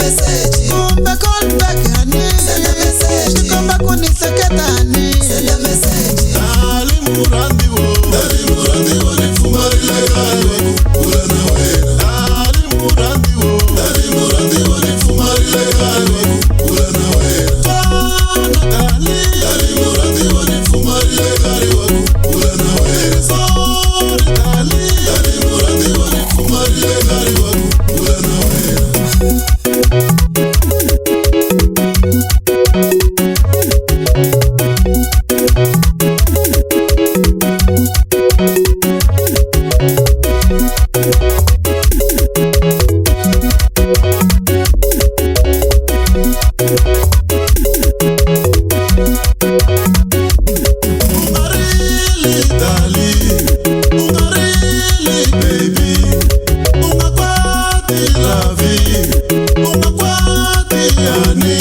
message. Kumbe call back honey. Send a message. Nikomba kuniseketa honey. Send a message. Dali murandi wo ni fumari legali kula na wena. Dali murandi wo ni fumari legali kula na wena. Dali murandi wo ni fumari legali kula na wena. Sorry dali murandi wo ni fumari legali kula na wena. Ungakwati yani